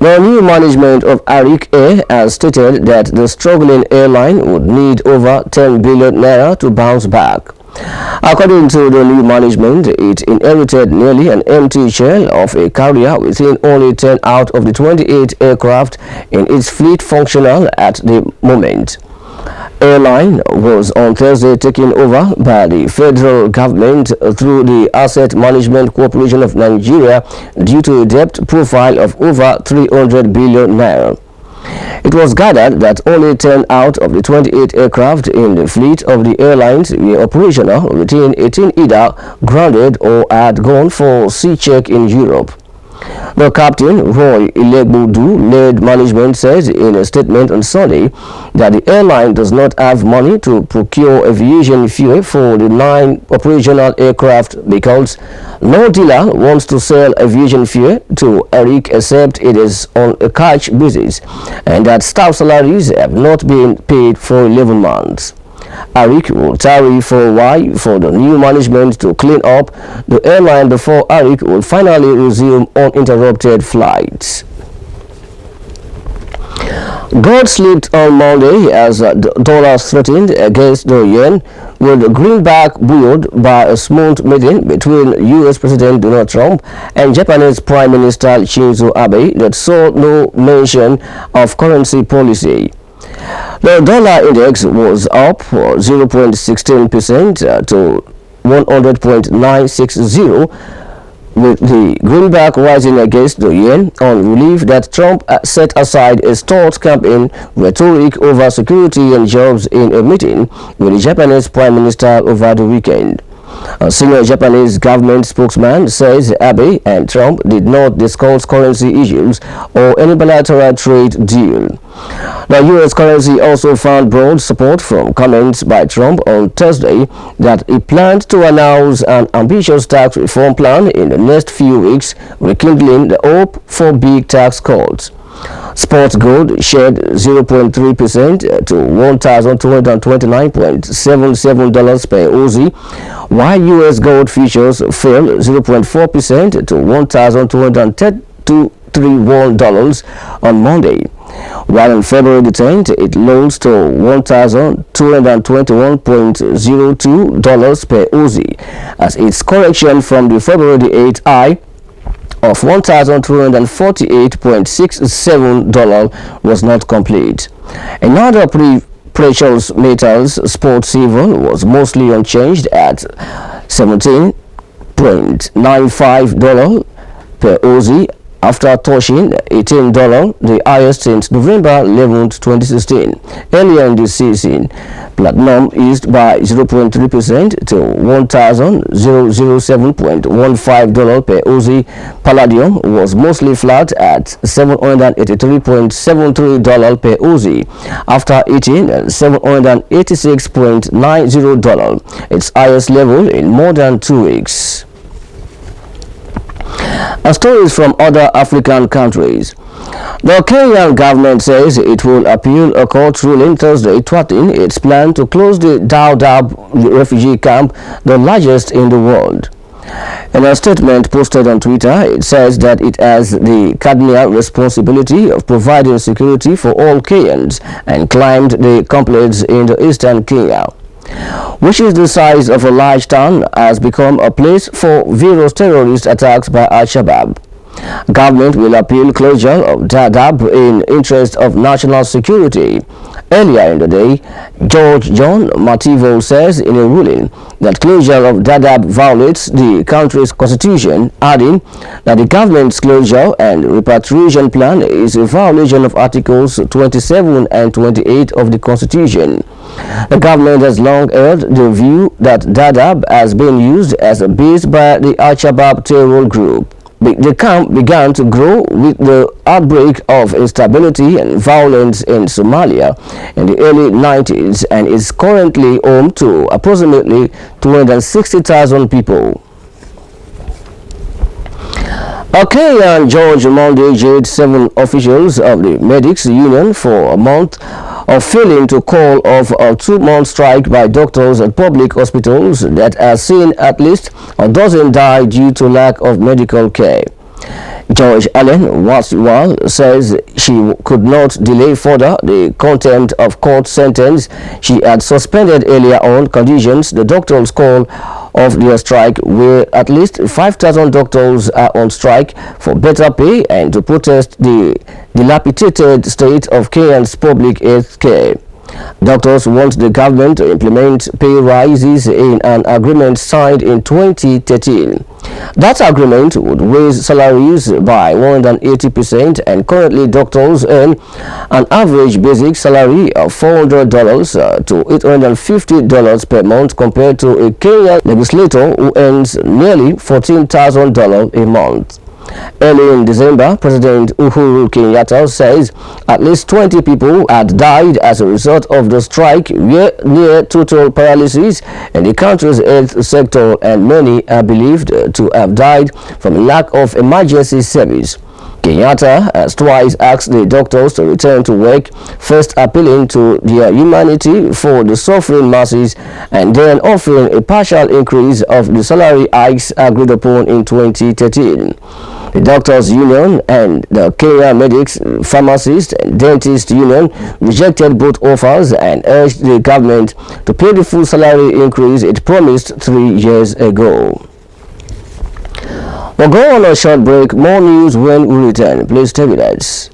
The new management of Arik Air has stated that the struggling airline would need over 10 billion naira to bounce back. According to the new management, it inherited nearly an empty shell of a carrier within only 10 out of the 28 aircraft in its fleet functional at the moment. Airline was on Thursday taken over by the federal government through the Asset Management Corporation of Nigeria due to a debt profile of over 300 billion naira. It was gathered that only 10 out of the 28 aircraft in the fleet of the airlines were operational, with 18 either grounded or had gone for sea check in Europe. The captain, Roy Ilegbudu-led management said in a statement on Sunday that the airline does not have money to procure aviation fuel for the 9 operational aircraft because no dealer wants to sell aviation fuel to Arik except it is on a cash basis, and that staff salaries have not been paid for 11 months. Arik will tarry for a while for the new management to clean up the airline before Arik will finally resume uninterrupted flights. Gold slipped on Monday as the dollar strengthened against the yen, with the greenback buoyed by a smooth meeting between U.S. President Donald Trump and Japanese Prime Minister Shinzo Abe that saw no mention of currency policy. The dollar index was up 0.16% to 100.960, with the greenback rising against the yen on relief that Trump set aside a stalled campaign rhetoric over security and jobs in a meeting with the Japanese Prime Minister over the weekend. A senior Japanese government spokesman says Abe and Trump did not discuss currency issues or any bilateral trade deal. The U.S. currency also found broad support from comments by Trump on Thursday that he planned to announce an ambitious tax reform plan in the next few weeks, rekindling the hope for big tax cuts. Spot gold shed 0.3% to $1,229.77 per oz, while U.S. gold futures fell 0.4% to $1,231 on Monday, while on February the 10th it rose to $1,221.02 per oz, as its correction from the February the 8th high of $1,248.67 was not complete. Another precious metals spot silver was mostly unchanged at $17.95 per oz after touching $18, the highest since November 11, 2016. Earlier in the season, platinum eased by 0.3% to $1,007.15 per oz. Palladium was mostly flat at $783.73 per oz after hitting $786.90, its highest level in more than 2 weeks. Stories from other African countries. The Kenyan government says it will appeal a court ruling Thursday thwarting its plan to close the Dadaab refugee camp, the largest in the world. In a statement posted on Twitter, it says that it has the cardinal responsibility of providing security for all Kenyans and climbed the complex in the eastern Kenya, which is the size of a large town, has become a place for various terrorist attacks by Al-Shabaab. Government will appeal closure of Dadaab in interest of national security. Earlier in the day, Judge John Mativo says in a ruling that closure of Dadaab violates the country's constitution, adding that the government's closure and repatriation plan is a violation of Articles 27 and 28 of the Constitution. The government has long held the view that Dadaab has been used as a base by the Al-Shabaab terror group. The camp began to grow with the outbreak of instability and violence in Somalia in the early 90s and is currently home to approximately 260,000 people. A Kenyan judge Monday jailed 7 officials of the medics union for a month of failing to call off a 2-month strike by doctors at public hospitals that has seen at least a dozen die due to lack of medical care. Judge Ellen Wasiwal says she could not delay further the contempt of court sentence she had suspended earlier on conditions the doctors call of their strike, where at least 5,000 doctors are on strike for better pay and to protest the dilapidated state of Kenya's public health care. Doctors want the government to implement pay rises in an agreement signed in 2013. That agreement would raise salaries by 180%, and currently doctors earn an average basic salary of $400 to $850 per month compared to a Kenyan legislator who earns nearly $14,000 a month. Early in December, President Uhuru Kenyatta says at least 20 people had died as a result of the strike, near total paralysis in the country's health sector, and many are believed to have died from a lack of emergency service. Kenyatta has twice asked the doctors to return to work, first appealing to their humanity for the suffering masses and then offering a partial increase of the salary hikes agreed upon in 2013. The Doctors Union and the Kenya Medics, Pharmacists and Dentists Union rejected both offers and urged the government to pay the full salary increase it promised 3 years ago. We'll go on a short break. More news when we return. Please stay with us.